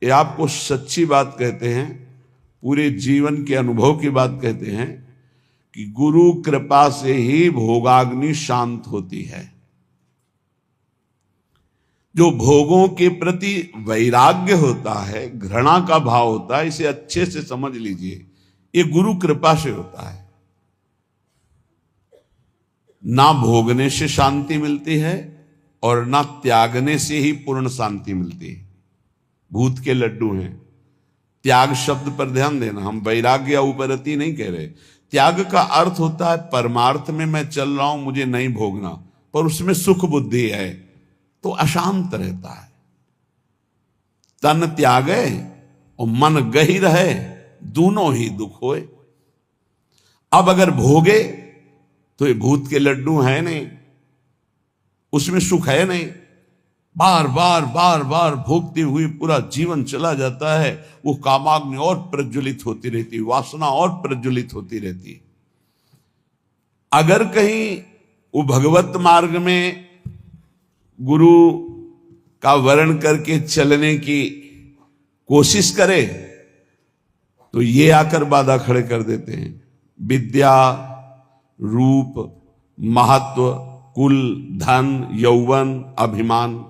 ये आपको सच्ची बात कहते हैं, पूरे जीवन के अनुभव की बात कहते हैं कि गुरु कृपा से ही भोगाग्नि शांत होती है। जो भोगों के प्रति वैराग्य होता है, घृणा का भाव होता है, इसे अच्छे से समझ लीजिए, ये गुरु कृपा से होता है। ना भोगने से शांति मिलती है और ना त्यागने से ही पूर्ण शांति मिलती है। भूत के लड्डू हैं। त्याग शब्द पर ध्यान देना, हम वैराग्य या उपरति नहीं कह रहे। त्याग का अर्थ होता है परमार्थ में मैं चल रहा हूं, मुझे नहीं भोगना, पर उसमें सुख बुद्धि है तो अशांत रहता है। तन त्यागे और मन गही रहे, दोनों ही दुख होए। अब अगर भोगे तो ये भूत के लड्डू है नहीं, उसमें सुख है नहीं। बार बार बार बार भोगते हुए पूरा जीवन चला जाता है, वो कामाग्नि और प्रज्वलित होती रहती, वासना और प्रज्वलित होती रहती। अगर कहीं वो भगवत मार्ग में गुरु का वर्ण करके चलने की कोशिश करे तो ये आकर बाधा खड़े कर देते हैं। विद्या, रूप, महत्व, कुल, धन, यौवन, अभिमान,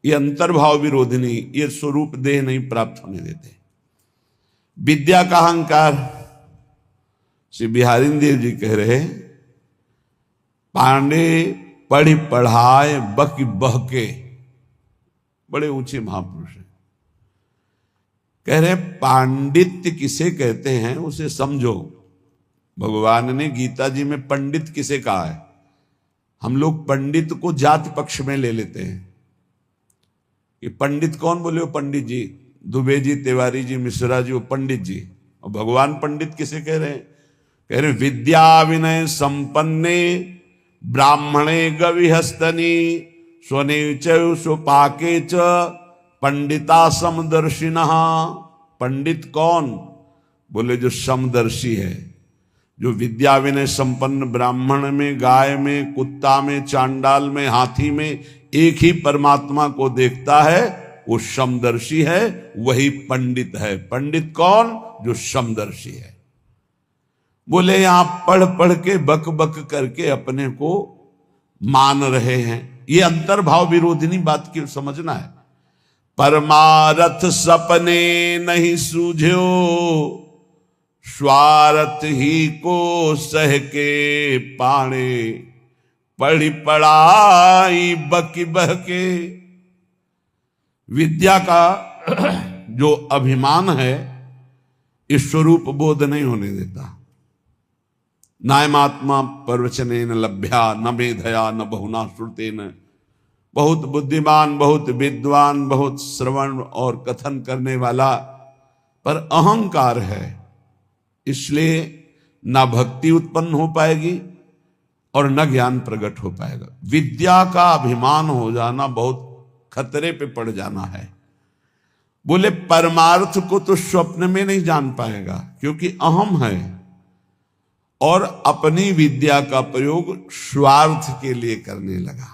ये अंतर्भाव विरोधिनी, ये स्वरूप देह नहीं प्राप्त होने देते। विद्या का अहंकार, श्री बिहारी देव जी कह रहे, पांडे पढ़ी पढ़ाए बकी बहके, बड़े ऊंचे महापुरुष हैं। कह रहे पांडित्य किसे कहते हैं उसे समझो। भगवान ने गीता जी में पंडित किसे कहा है। हम लोग पंडित को जाति पक्ष में ले लेते हैं कि पंडित कौन बोले हो, पंडित जी, दुबे जी, तिवारी जी, मिश्रा जी, वो पंडित जी। और भगवान पंडित किसे कह रहे हैं? कह रहे विद्या विनय संपन्ने ब्राह्मणे गविहस्तनी स्वने स्वपाके च पंडिता समदर्शिनः। पंडित कौन? बोले जो समदर्शी है, जो विद्या विनय संपन्न ब्राह्मण में, गाय में, कुत्ता में, चांडाल में, हाथी में एक ही परमात्मा को देखता है, वो समदर्शी है, वही पंडित है। पंडित कौन? जो समदर्शी है। बोले यहां पढ़ पढ़ के बक बक करके अपने को मान रहे हैं, ये अंतर्भाव विरोधिनी बात की समझना है। परमारथ सपने नहीं सूझो, स्वार्थ ही को सह के पाणे, पढ़ी पढ़ाई बकी बहके। विद्या का जो अभिमान है, इस स्वरूप बोध नहीं होने देता। नायमात्मा प्रवचने न लभ्या न मेधया न बहुना श्रुतेन। बहुत बुद्धिमान, बहुत विद्वान, बहुत श्रवण और कथन करने वाला, पर अहंकार है, इसलिए ना भक्ति उत्पन्न हो पाएगी और न ज्ञान प्रकट हो पाएगा। विद्या का अभिमान हो जाना बहुत खतरे पे पड़ जाना है। बोले परमार्थ को तो स्वप्न में नहीं जान पाएगा, क्योंकि अहम है और अपनी विद्या का प्रयोग स्वार्थ के लिए करने लगा,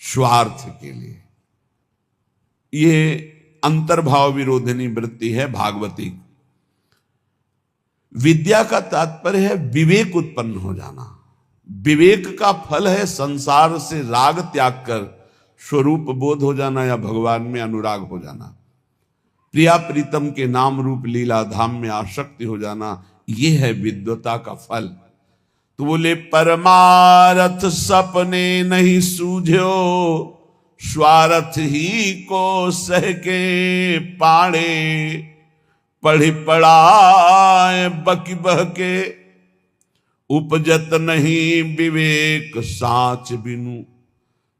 स्वार्थ के लिए। ये अंतर्भाव विरोधिनी वृत्ति है भागवती। विद्या का तात्पर्य है विवेक उत्पन्न हो जाना। विवेक का फल है संसार से राग त्याग कर स्वरूप बोध हो जाना या भगवान में अनुराग हो जाना, प्रिया प्रीतम के नाम रूप लीला धाम में आसक्ति हो जाना। यह है विद्वता का फल। तो बोले परमारथ सपने नहीं सूझो, स्वार्थ ही को सह के पाणे, पढ़ी पढ़ाए बकी बहके। उपजत नहीं विवेक साच बिनु,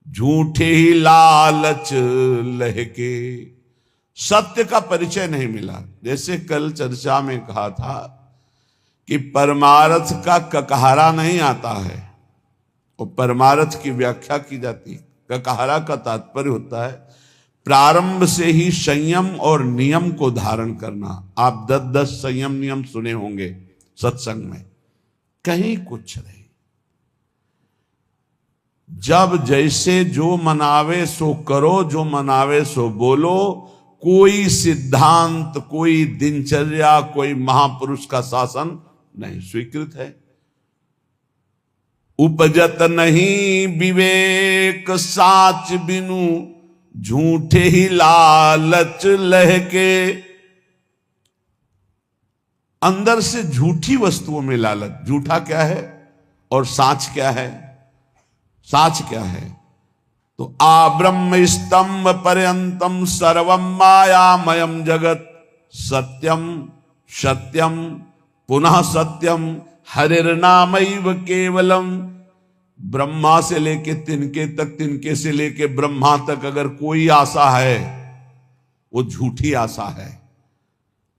झूठे ही लालच लहके। सत्य का परिचय नहीं मिला। जैसे कल चर्चा में कहा था कि परमार्थ का ककहरा नहीं आता है, और परमार्थ की व्याख्या की जाती है। ककहरा का तात्पर्य होता है प्रारंभ से ही संयम और नियम को धारण करना। आप 10 संयम नियम सुने होंगे सत्संग में, कहीं कुछ नहीं। जब जैसे जो मनावे सो करो, जो मनावे सो बोलो, कोई सिद्धांत, कोई दिनचर्या, कोई महापुरुष का शासन नहीं स्वीकृत है। उपजत नहीं विवेक साच बिनु, झूठे ही लालच लहके। अंदर से झूठी वस्तुओं में लालच। झूठा क्या है और साच क्या है? साच क्या है? तो आब्रह्म स्तंभ पर्यंतम सर्वम मायामयम जगत, सत्यम सत्यम पुनः सत्यम हरिर्नामैव केवलम। ब्रह्मा से लेके तिनके तक, तिनके से लेके ब्रह्मा तक अगर कोई आशा है वो झूठी आशा है।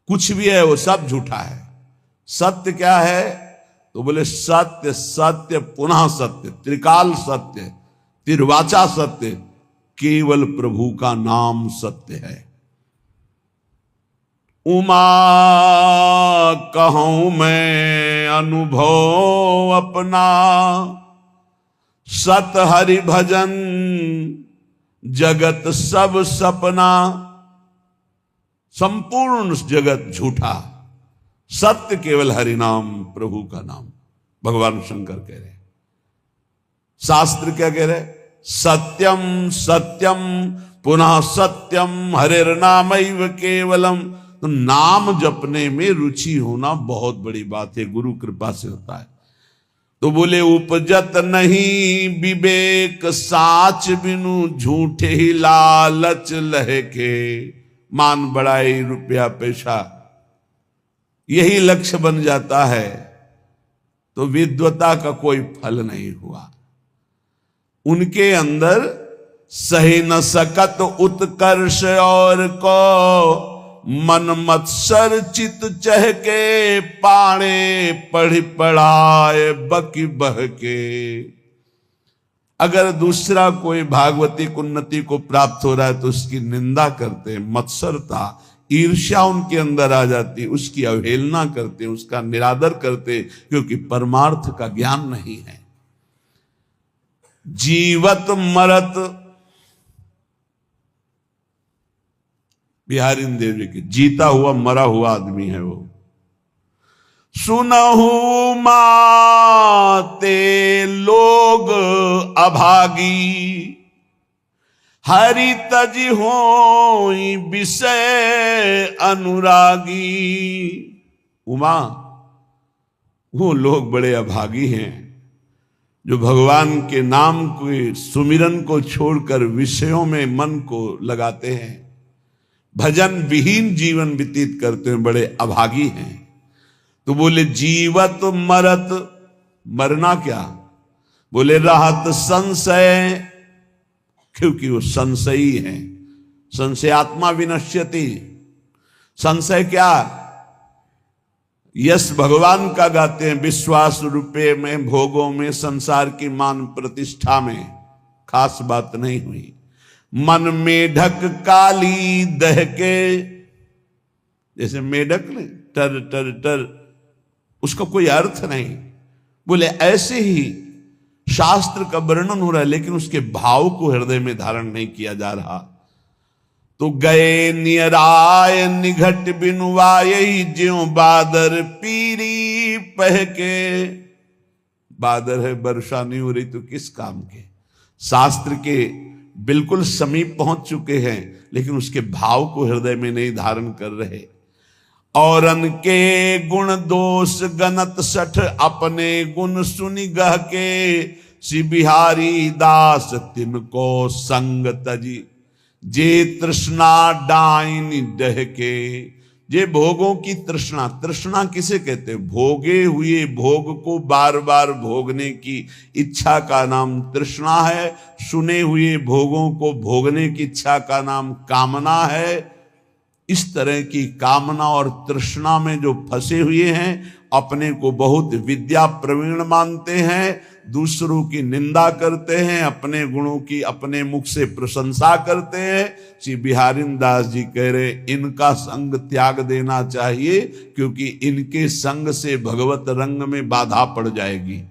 कुछ भी है वो सब झूठा है। सत्य क्या है? तो बोले सत्य सत्य पुनः सत्य, त्रिकाल सत्य, तिर्वाचा सत्य, केवल प्रभु का नाम सत्य है। उमा कहूं मैं अनुभव अपना, सत हरि भजन जगत सब सपना। संपूर्ण जगत झूठा, सत्य केवल हरि नाम, प्रभु का नाम। भगवान शंकर कह रहे, शास्त्र क्या कह रहे? सत्यम सत्यम पुनः सत्यम हरिर्नामैव केवलम। तो नाम जपने में रुचि होना बहुत बड़ी बात है, गुरु कृपा से होता है। तो बोले उपजत नहीं विवेक साच बिनु, झूठे ही लालच लहके। मान बढ़ाई, रुपया पैसा, यही लक्ष्य बन जाता है तो विद्वता का कोई फल नहीं हुआ। उनके अंदर सही न सकत उत्कर्ष और को, मन मत्सर चित चहके। पाणे पढ़ पढ़ाए बकी बहके। अगर दूसरा कोई भागवतिक उन्नति को प्राप्त हो रहा है तो उसकी निंदा करते, मत्सरता ईर्ष्या उनके अंदर आ जाती, उसकी अवहेलना करते, उसका निरादर करते, क्योंकि परमार्थ का ज्ञान नहीं है। जीवत मरत, बिहारी देव जी की, जीता हुआ मरा हुआ आदमी है वो। सुनहु माते लोग अभागी, हरि तज होई विषय अनुरागी। उमा, वो लोग बड़े अभागी हैं जो भगवान के नाम के सुमिरन को छोड़कर विषयों में मन को लगाते हैं, भजन विहीन जीवन व्यतीत करते हैं, बड़े अभागी हैं। तो बोले जीवत मरत, मरना क्या? बोले रहत संशय, क्योंकि वो संशयी है। संशयात्मा विनश्यति। संशय क्या? यश भगवान का गाते हैं, विश्वास रुपये में, भोगों में, संसार की मान प्रतिष्ठा में खास बात नहीं हुई। मन मेढक काली दहके, जैसे मेढक ने टर टर टर, उसका कोई अर्थ नहीं। बोले ऐसे ही शास्त्र का वर्णन हो रहा है लेकिन उसके भाव को हृदय में धारण नहीं किया जा रहा। तो गए नियराय निघट बिनुवाय, ज्यों बादर पीरी पहके। बादर है, वर्षा नहीं हो रही तो किस काम के? शास्त्र के बिल्कुल समीप पहुंच चुके हैं लेकिन उसके भाव को हृदय में नहीं धारण कर रहे। औरन के गुण दोष गणत सठ, अपने गुण सुनि गह के। श्री बिहारी दास तिनको संग तजी, जे तृष्णा डाइन डहके। जे भोगों की तृष्णा, तृष्णा किसे कहते हैं? भोगे हुए भोग को बार बार भोगने की इच्छा का नाम तृष्णा है। सुने हुए भोगों को भोगने की इच्छा का नाम कामना है। इस तरह की कामना और तृष्णा में जो फंसे हुए हैं, अपने को बहुत विद्या प्रवीण मानते हैं, दूसरों की निंदा करते हैं, अपने गुणों की अपने मुख से प्रशंसा करते हैं। श्री बिहारी दास जी कह रहे इनका संग त्याग देना चाहिए, क्योंकि इनके संग से भगवत रंग में बाधा पड़ जाएगी।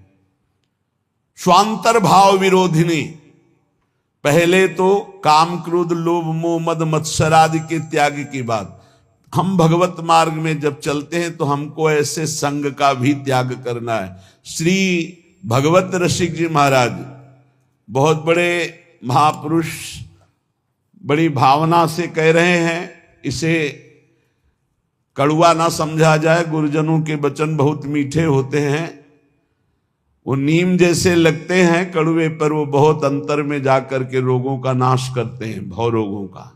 स्वांतर भाव विरोधिनी, पहले तो काम क्रोध लोभ मोह मद मत्सर आदि के त्याग की बात। हम भगवत मार्ग में जब चलते हैं तो हमको ऐसे संग का भी त्याग करना है। श्री भगवत रसिक जी महाराज बहुत बड़े महापुरुष बड़ी भावना से कह रहे हैं, इसे कड़वा ना समझा जाए। गुरुजनों के वचन बहुत मीठे होते हैं, वो नीम जैसे लगते हैं कड़वे, पर वो बहुत अंतर में जाकर के रोगों का नाश करते हैं, भव रोगों का।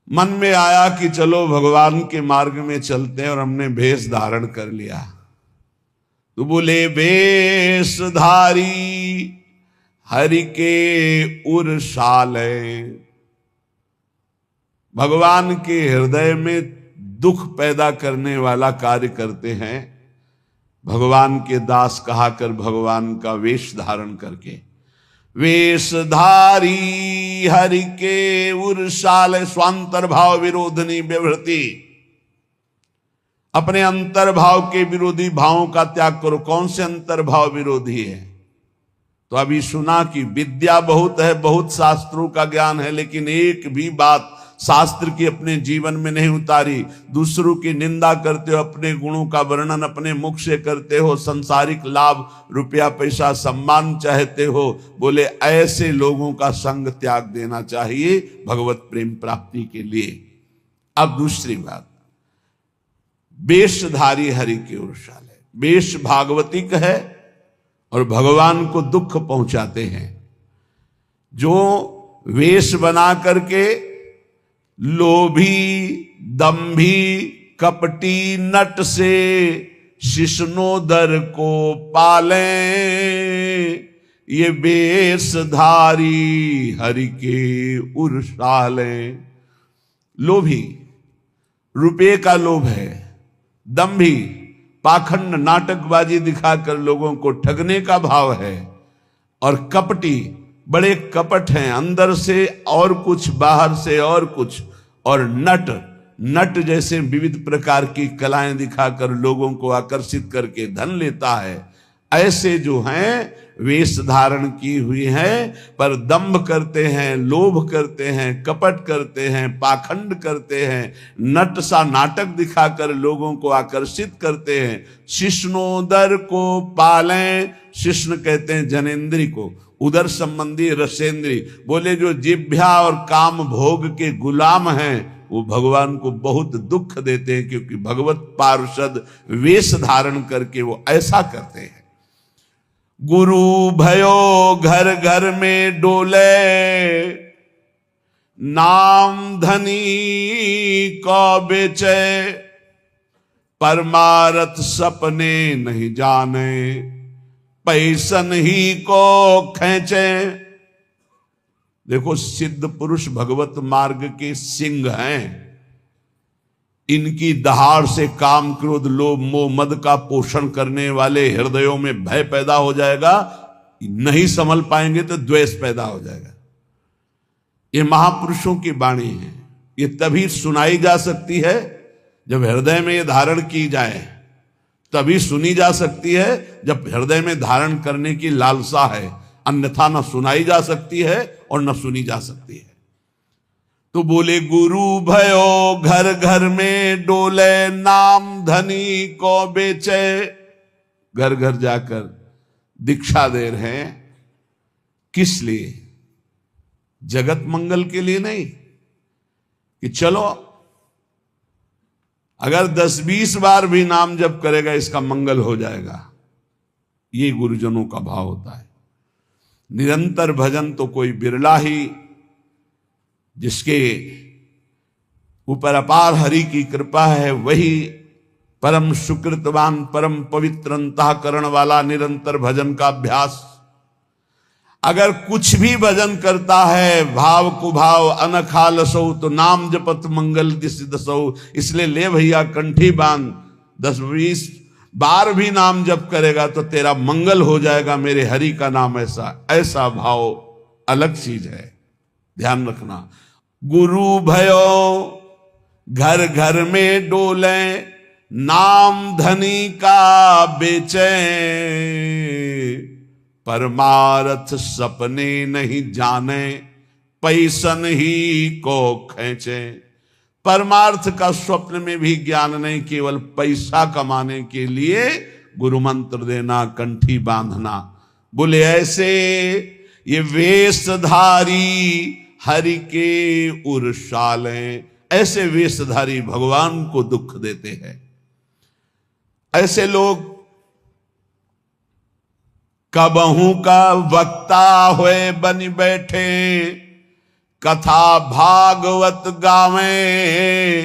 मन में आया कि चलो भगवान के मार्ग में चलते हैं, और हमने भेष धारण कर लिया। तो बोले वेशधारी हरि के उरसाले, भगवान के हृदय में दुख पैदा करने वाला कार्य करते हैं। भगवान के दास कहा कर भगवान का वेश धारण करके, वेशधारी हरि के उरसाले स्वांतर भाव विरोधनी व्यवृति, अपने अंतर्भाव के विरोधी भावों का त्याग करो। कौन से अंतर्भाव विरोधी है? तो अभी सुना कि विद्या बहुत है, बहुत शास्त्रों का ज्ञान है, लेकिन एक भी बात शास्त्र की अपने जीवन में नहीं उतारी। दूसरों की निंदा करते हो, अपने गुणों का वर्णन अपने मुख से करते हो, संसारिक लाभ रुपया पैसा सम्मान चाहते हो। बोले ऐसे लोगों का संग त्याग देना चाहिए भगवत प्रेम प्राप्ति के लिए। अब दूसरी बात, वेशधारी हरि के उरसाले, वेश भागवतिक है और भगवान को दुख पहुंचाते हैं। जो वेश बना करके लोभी दंभी कपटी नट से शिष्णोदर को पाले, ये वेशधारी हरि के उरसाले। लोभी रुपये का लोभ है, दंभी पाखंड नाटकबाजी दिखाकर लोगों को ठगने का भाव है, और कपटी बड़े कपट हैं, अंदर से और कुछ बाहर से और कुछ, और नट जैसे विविध प्रकार की कलाएं दिखाकर लोगों को आकर्षित करके धन लेता है। ऐसे जो हैं वेश धारण की हुई है, पर दंभ करते हैं, लोभ करते हैं, कपट करते हैं, पाखंड करते हैं, नट सा नाटक दिखाकर लोगों को आकर्षित करते हैं। शिष्णोदर को पालें, शिष्ण कहते हैं जनेन्द्री को, उदर संबंधी रसेंद्री। बोले जो जिभ्या और काम भोग के गुलाम हैं वो भगवान को बहुत दुख देते हैं, क्योंकि भगवत पार्षद वेश धारण करके वो ऐसा करते हैं। गुरु भयो घर घर में डोले, नाम धनी को बेचे, परमारथ सपने नहीं जाने, पैसन ही को खींचे। देखो सिद्ध पुरुष भगवत मार्ग के सिंह हैं, इनकी दहाड़ से काम क्रोध लोभ मोह मद का पोषण करने वाले हृदयों में भय पैदा हो जाएगा, नहीं संभल पाएंगे तो द्वेष पैदा हो जाएगा। ये महापुरुषों की वाणी है, ये तभी सुनाई जा सकती है जब हृदय में ये धारण की जाए, तभी सुनी जा सकती है जब हृदय में धारण करने की लालसा है, अन्यथा न सुनाई जा सकती है और न सुनी जा सकती है। तो बोले गुरु भयो घर घर में डोले, नाम धनी को बेचे। घर घर जाकर दीक्षा दे रहे हैं, किस लिए? जगत मंगल के लिए नहीं कि चलो अगर 10-20 बार भी नाम जप करेगा इसका मंगल हो जाएगा। ये गुरुजनों का भाव होता है। निरंतर भजन तो कोई बिरला ही, जिसके ऊपर अपार हरि की कृपा है, वही परम सुकृतवान परम पवित्र अंतःकरण वाला निरंतर भजन का अभ्यास। अगर कुछ भी भजन करता है भाव कुभाव अनखालसो, तो नाम जपत मंगल दिस दसो। इसलिए ले भैया कंठी बांध, 10-20 बार भी नाम जप करेगा तो तेरा मंगल हो जाएगा, मेरे हरि का नाम ऐसा भाव अलग चीज है, ध्यान रखना। गुरु भयो घर घर में डोले, नाम धनी का बेचे, परमार्थ सपने नहीं जाने, पैसन ही को खींचे। परमार्थ का स्वप्न में भी ज्ञान नहीं, केवल पैसा कमाने के लिए गुरु मंत्र देना, कंठी बांधना। बोले ऐसे ये वेशधारी हरि के उर्शाले, ऐसे वेशधारी भगवान को दुख देते हैं। ऐसे लोग कबहू का वक्ता हुए बन बैठे, कथा भागवत गावे,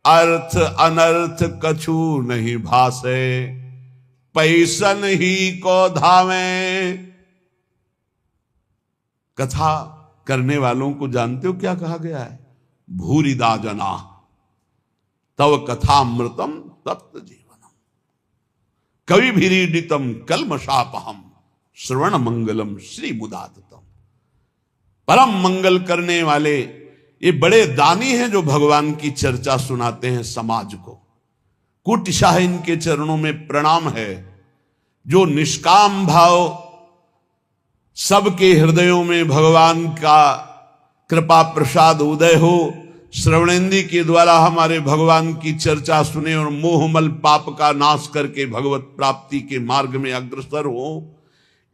अर्थ अनर्थ कछु नहीं भासे, पैसन ही को धावे। कथा करने वालों को जानते हो क्या कहा गया है? भूरिदा जना तव कथामृतम तप्त जीवनम, कवि भीरीडितम कलमशापहम, श्रवण मंगलम श्री मुदाततम। परम मंगल करने वाले ये बड़े दानी हैं जो भगवान की चर्चा सुनाते हैं समाज को। कुटिशाह इनके चरणों में प्रणाम है। जो निष्काम भाव सबके हृदयों में भगवान का कृपा प्रसाद उदय हो, श्रवणेंद्री के द्वारा हमारे भगवान की चर्चा सुने और मोहमल पाप का नाश करके भगवत प्राप्ति के मार्ग में अग्रसर हो,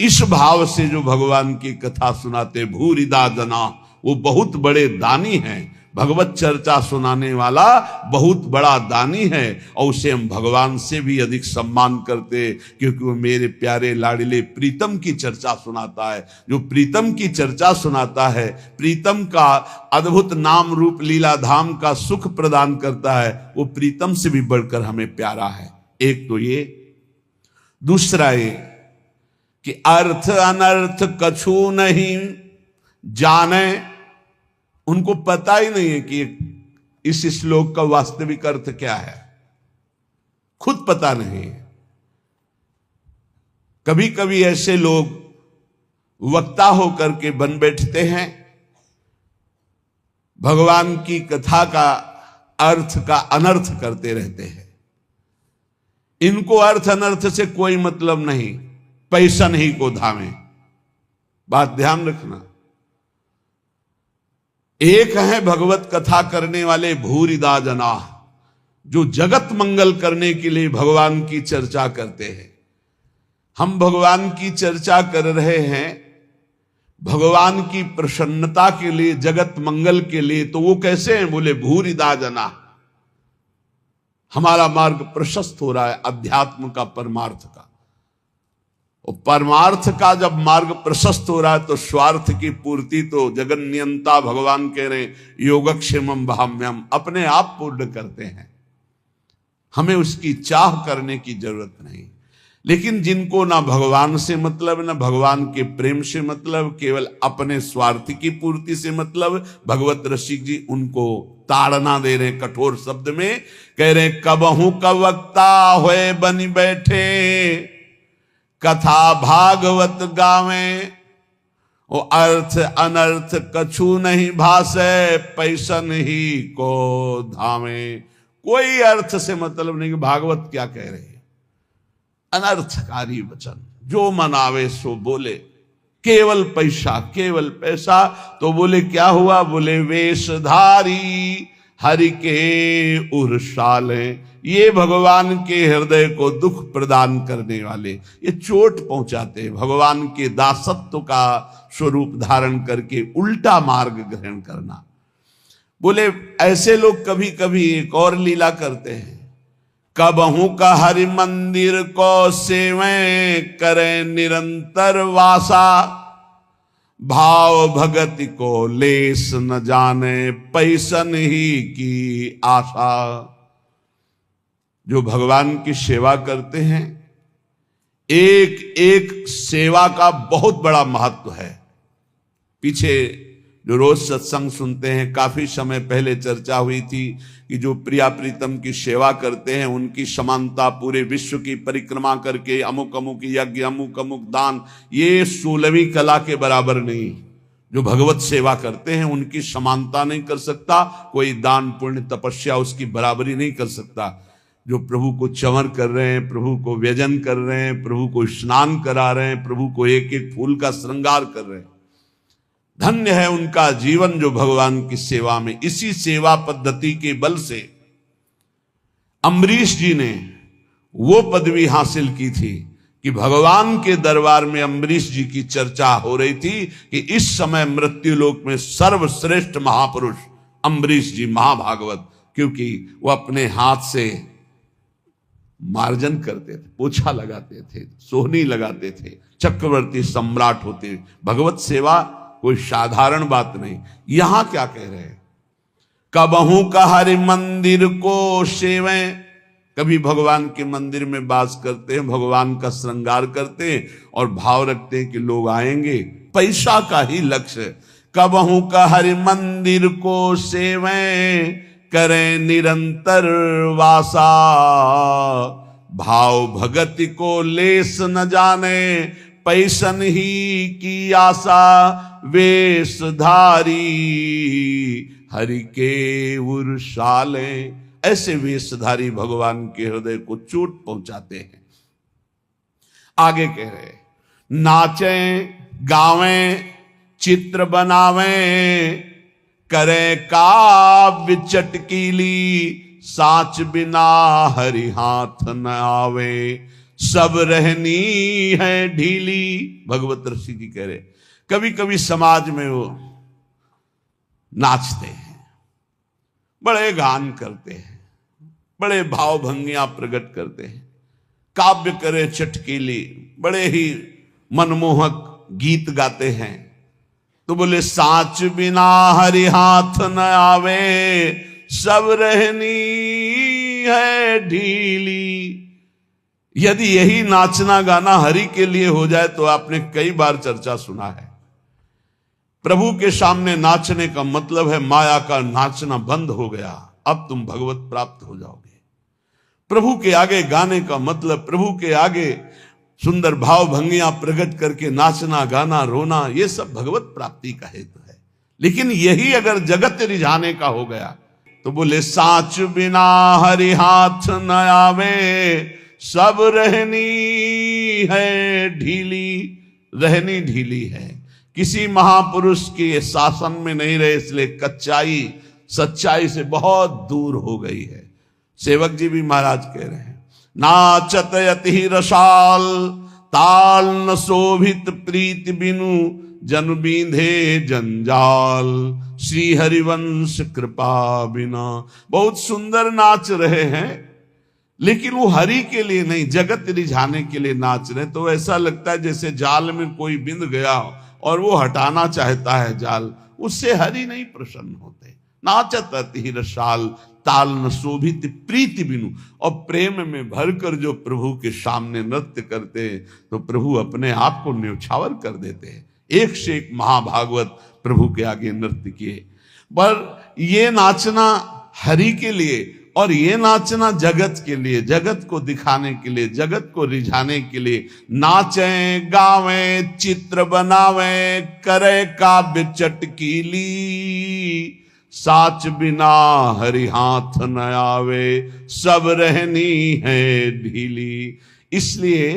इस भाव से जो भगवान की कथा सुनाते भूरिदा जना, वो बहुत बड़े दानी हैं। भगवत चर्चा सुनाने वाला बहुत बड़ा दानी है और उसे हम भगवान से भी अधिक सम्मान करते, क्योंकि वो मेरे प्यारे लाडले प्रीतम की चर्चा सुनाता है। जो प्रीतम की चर्चा सुनाता है, प्रीतम का अद्भुत नाम रूप लीला धाम का सुख प्रदान करता है, वो प्रीतम से भी बढ़कर हमें प्यारा है। एक तो ये, दूसरा ये कि अर्थ अनर्थ कछु नहीं जाने। उनको पता ही नहीं है कि इस श्लोक का वास्तविक अर्थ क्या है, खुद पता नहीं है। कभी कभी ऐसे लोग वक्ता होकर के बन बैठते हैं, भगवान की कथा का अर्थ का अनर्थ करते रहते हैं। इनको अर्थ अनर्थ से कोई मतलब नहीं, पैसा नहीं को धामे। बात ध्यान रखना। एक है भगवत कथा करने वाले भूरिदा जना, जो जगत मंगल करने के लिए भगवान की चर्चा करते हैं। हम भगवान की चर्चा कर रहे हैं भगवान की प्रसन्नता के लिए, जगत मंगल के लिए, तो वो कैसे हैं? बोले भूरिदा जना। हमारा मार्ग प्रशस्त हो रहा है अध्यात्म का, परमार्थ का। और परमार्थ का जब मार्ग प्रशस्त हो रहा है तो स्वार्थ की पूर्ति तो जगन नियंता भगवान कह रहे योगक्षेमम भाम्यम, अपने आप पूर्ण करते हैं। हमें उसकी चाह करने की जरूरत नहीं। लेकिन जिनको ना भगवान से मतलब, ना भगवान के प्रेम से मतलब, केवल अपने स्वार्थ की पूर्ति से मतलब, भगवत रसिक जी उनको ताड़ना दे रहे कठोर शब्द में, कह रहे कबहू का वक्ता होए बन बैठे, कथा भागवत गावे, वो अर्थ अनर्थ कछु नहीं भासे, पैसन ही को धामे। कोई अर्थ से मतलब नहीं कि भागवत क्या कह रहे हैं, अनर्थकारी वचन, जो मनावे सो बोले, केवल पैसा, केवल पैसा। तो बोले क्या हुआ? बोले वेशधारी हरि के उर्शाले, ये भगवान के हृदय को दुख प्रदान करने वाले, ये चोट पहुंचाते, भगवान के दासत्व का स्वरूप धारण करके उल्टा मार्ग ग्रहण करना। बोले ऐसे लोग कभी कभी एक और लीला करते हैं, कबहू का हरि मंदिर को सेवे करें निरंतर वासा, भाव भगति को लेस न जाने, पैसन ही की आशा। जो भगवान की सेवा करते हैं, एक एक सेवा का बहुत बड़ा महत्व है। पीछे जो रोज सत्संग सुनते हैं, काफी समय पहले चर्चा हुई थी कि जो प्रिया प्रीतम की सेवा करते हैं उनकी समानता पूरे विश्व की परिक्रमा करके अमुक अमुक यज्ञ, अमुक अमुक दान, ये 16वीं कला के बराबर नहीं। जो भगवत सेवा करते हैं उनकी समानता नहीं कर सकता कोई, दान पुण्य तपस्या उसकी बराबरी नहीं कर सकता। जो प्रभु को चंवर कर रहे हैं, प्रभु को व्यजन कर रहे हैं, प्रभु को स्नान करा रहे हैं, प्रभु को एक एक फूल का श्रृंगार कर रहे हैं। धन्य है उनका जीवन जो भगवान की सेवा में, इसी सेवा पद्धति के बल से अम्बरीश जी ने वो पदवी हासिल की थी कि भगवान के दरबार में अम्बरीश जी की चर्चा हो रही थी कि इस समय मृत्युलोक में सर्वश्रेष्ठ महापुरुष अम्बरीश जी महाभागवत, क्योंकि वो अपने हाथ से मार्जन करते थे, पोछा लगाते थे, सोहनी लगाते थे, चक्रवर्ती सम्राट होते। भगवत सेवा कोई साधारण बात नहीं। यहां क्या कह रहे हैं, कबहू का हरि मंदिर को सेवें, कभी भगवान के मंदिर में वास करते हैं, भगवान का श्रृंगार करते हैं और भाव रखते हैं कि लोग आएंगे, पैसा का ही लक्ष्य। कबहू का हरि मंदिर को सेवें, करें निरंतर वासा, भाव भगति को लेस न जाने, पैसन ही की आशा, वेशधारी हरि के उर्शाले। ऐसे वेशधारी भगवान के हृदय को चोट पहुंचाते हैं। आगे कह रहे, नाचें गावें चित्र बनावें, करें काव्य चटकीली, साच बिना हरि हाथ न आवे, सब रहनी है ढीली। भगवत ऋषि जी कह रहे, कभी कभी समाज में वो नाचते हैं, बड़े गान करते हैं, बड़े भाव भंगियां प्रकट करते हैं, काव्य करे चटकीली, बड़े ही मनमोहक गीत गाते हैं। तो बोले साच बिना हरि हाथ न आवे, सब रहनी है ढीली। यदि यही नाचना गाना हरि के लिए हो जाए तो आपने कई बार चर्चा सुना है, प्रभु के सामने नाचने का मतलब है माया का नाचना बंद हो गया, अब तुम भगवत प्राप्त हो जाओगे। प्रभु के आगे गाने का मतलब प्रभु के आगे सुंदर भाव भंगियां प्रकट करके नाचना गाना रोना, ये सब भगवत प्राप्ति का हेतु है। लेकिन यही अगर जगत रिझाने का हो गया तो बोले साच बिना हरि हाथ न आवे, सब रहनी है ढीली। रहनी ढीली है, किसी महापुरुष के शासन में नहीं रहे, इसलिए कच्चाई सच्चाई से बहुत दूर हो गई है। सेवक जी भी महाराज कह रहे हैं, नाचत यति रसाल, ताल न शोभित प्रीति बिनु, जन बींधे जंजाल, श्री हरिवंश कृपा बिना। बहुत सुंदर नाच रहे हैं, लेकिन वो हरि के लिए नहीं, जगत रिझाने के लिए नाच रहे। तो ऐसा लगता है जैसे जाल में कोई बिंद गया और वो हटाना चाहता है जाल, उससे हरि नहीं प्रसन्न होते। नाचत अति रसाल, ताल न शोभित प्रीति बिनु। और प्रेम में भरकर जो प्रभु के सामने नृत्य करते हैं तो प्रभु अपने आप को न्यौछावर कर देते हैं। एक से एक महाभागवत प्रभु के आगे नृत्य किए। पर ये नाचना हरि के लिए और ये नाचना जगत के लिए, जगत को दिखाने के लिए, जगत को रिझाने के लिए। नाचें गावें चित्र बनावें, करे काव्य चटकीली, साच बिना हरि हाथ न आवे, सब रहनी है ढीली। इसलिए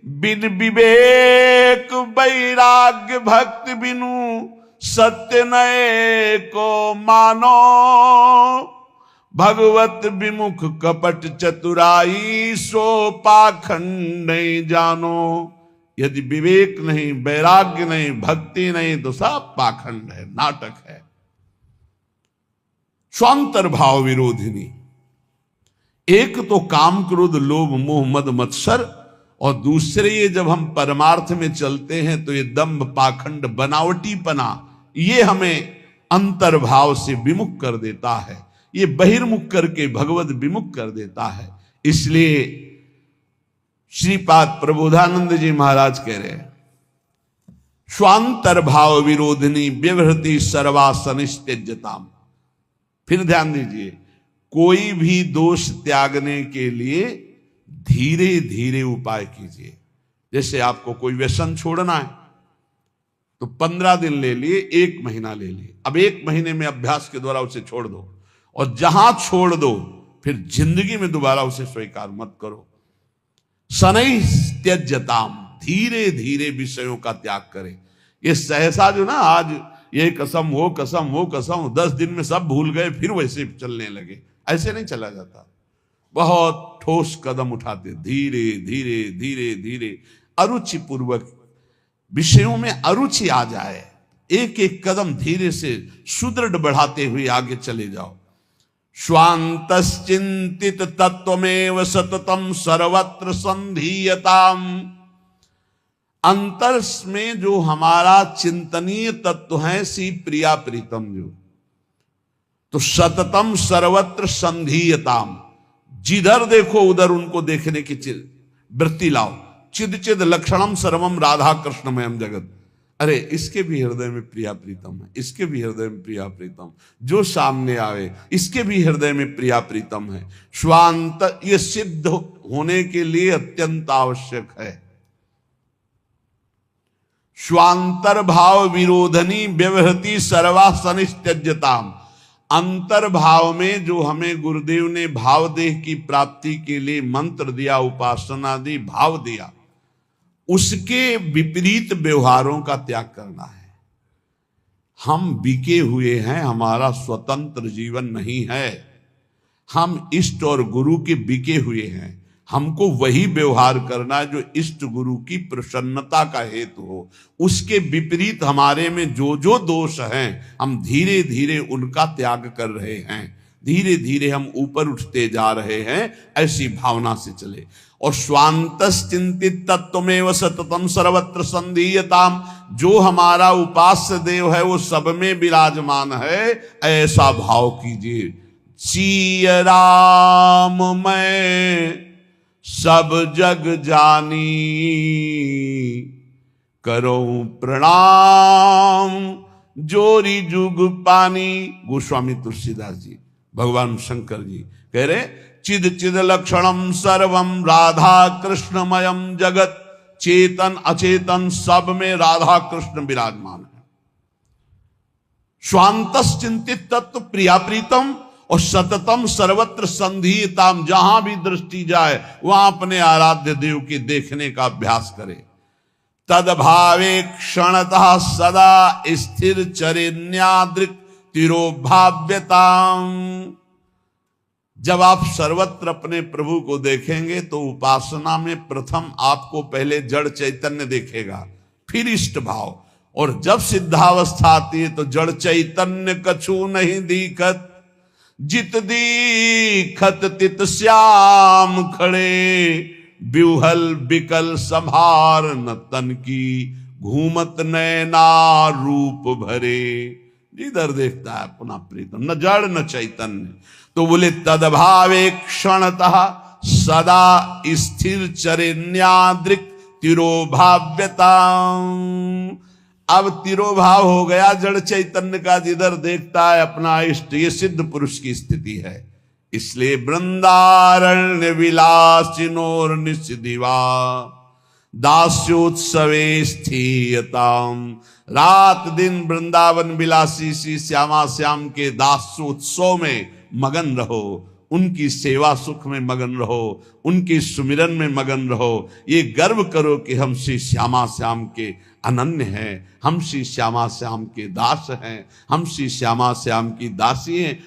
बिन विवेक वैराग्य भक्ति बिनु, सत्य नए को मानो, भगवत विमुख कपट चतुराई, सो पाखंड नहीं जानो। यदि विवेक नहीं, वैराग्य नहीं, भक्ति नहीं तो सब पाखंड है, नाटक है। स्वांतर भाव विरोधिनी, एक तो काम क्रोध लोभ मोह मद मत्सर, और दूसरे ये जब हम परमार्थ में चलते हैं तो ये दंभ पाखंड बनावटीपना, ये हमें अंतर्भाव से विमुख कर देता है, ये बहिर्मुख करके भगवत विमुख कर देता है। इसलिए श्रीपाद प्रबोधानंद जी महाराज कह रहे हैं, स्वांतर भाव विरोधिनी व्यवहृति सर्वासनिस्त्यज्यताम। फिर ध्यान दीजिए, कोई भी दोष त्यागने के लिए धीरे धीरे उपाय कीजिए। जैसे आपको कोई व्यसन छोड़ना है तो 15 दिन ले लिए, 1 महीना ले लिए। अब 1 महीने में अभ्यास के द्वारा उसे छोड़ दो, और जहां छोड़ दो फिर जिंदगी में दोबारा उसे स्वीकार मत करो। शनै त्यज्यताम, धीरे धीरे विषयों का त्याग करें। ये सहसा जो ना आज ये कसम वो कसम वो कसम 10 दिन में सब भूल गए फिर वैसे चलने लगे, ऐसे नहीं चला जाता। बहुत ठोस कदम उठाते, धीरे धीरे धीरे धीरे अरुचि पूर्वक, विषयों में अरुचि आ जाए, एक एक कदम धीरे से सुदृढ़ बढ़ाते हुए आगे चले जाओ। स्वांतश्चिंतित तत्वमेव सततम सर्वत्र संधीयताम, अंतर में जो हमारा चिंतनीय तत्व है सी प्रिया प्रीतम जो, तो सततम सर्वत्र संधीयताम, जिधर देखो उधर उनको देखने की वृत्ति लाओ। चिद चिद लक्षणम सर्वम राधा कृष्णमयम जगत, अरे इसके भी हृदय में प्रिया प्रीतम है, इसके भी हृदय में प्रिया प्रीतम, जो सामने आवे इसके भी हृदय में प्रिया प्रीतम है। स्वांत ये सिद्ध होने के लिए अत्यंत आवश्यक है। स्वांतर्भाव विरोधनी व्यवहृति सर्वा सनित्यज्यताम, अंतर्भाव में जो हमें गुरुदेव ने भाव देह की प्राप्ति के लिए मंत्र दिया, उपासना दी, भाव दिया, उसके विपरीत व्यवहारों का त्याग करना है। हम बिके हुए हैं, हमारा स्वतंत्र जीवन नहीं है, हम इष्ट और गुरु के बिके हुए हैं। हमको वही व्यवहार करना है जो इष्ट गुरु की प्रसन्नता का हेतु हो। उसके विपरीत हमारे में जो जो दोष हैं हम धीरे धीरे उनका त्याग कर रहे हैं, धीरे धीरे हम ऊपर उठते जा रहे हैं, ऐसी भावना से चले। और स्वांतश्चिंतित तत्वमेव सततम सर्वत्र संधीयताम, जो हमारा उपास्य देव है वो सब में विराजमान है, ऐसा भाव कीजिए। सिय राम मैं सब जग जानी, करो प्रणाम जोरी जुग पानी। गोस्वामी तुलसीदास जी, भगवान शंकर जी कह रहे, चिद चिद लक्षणम सर्वम राधा कृष्णमयम जगत, चेतन अचेतन सब में राधा कृष्ण विराजमान है। स्वांतश्चिंतित तत्व प्रिया प्रीतम और सततम सर्वत्र संधीयताम, जहां भी दृष्टि जाए वहां अपने आराध्य देव के देखने का अभ्यास करे। तदभावे क्षणतः सदा स्थिर चरेन्यादृक् तिरोभाव्यताम, जब आप सर्वत्र अपने प्रभु को देखेंगे तो उपासना में प्रथम आपको पहले जड़ चैतन्य देखेगा, फिर इष्ट भाव, और जब सिद्धावस्था आती है तो जड़ चैतन्य कछु नहीं दिखत, जित दीखत तित श्याम खड़े, ब्यूहल बिकल संभार न तन की, घूमत नैना रूप भरे। जिधर देखता है अपना प्रीतम, न जड़ न चैतन्य। तो बोले तदभावे क्षणतः सदा स्थिर चरेन्यादृक् तिरोभाव्यता। अब तिरोभाव हो गया जड़ चैतन्य का, जिधर देखता है अपना इष्ट, ये सिद्ध पुरुष की स्थिति है। इसलिए वृंदारण्य विलासिनोर निषदिवा दास्योत्सवे स्थीयताम, रात दिन वृंदावन विलासी श्री श्यामा श्याम के दास्योत्सव में मगन रहो, उनकी सेवा सुख में मगन रहो, उनके सुमिरन में मगन रहो। ये गर्व करो कि हम श्री श्यामा श्याम के अनन्य हैं, हम श्री श्यामा श्याम के दास हैं, हम श्री श्यामा श्याम की दासी हैं।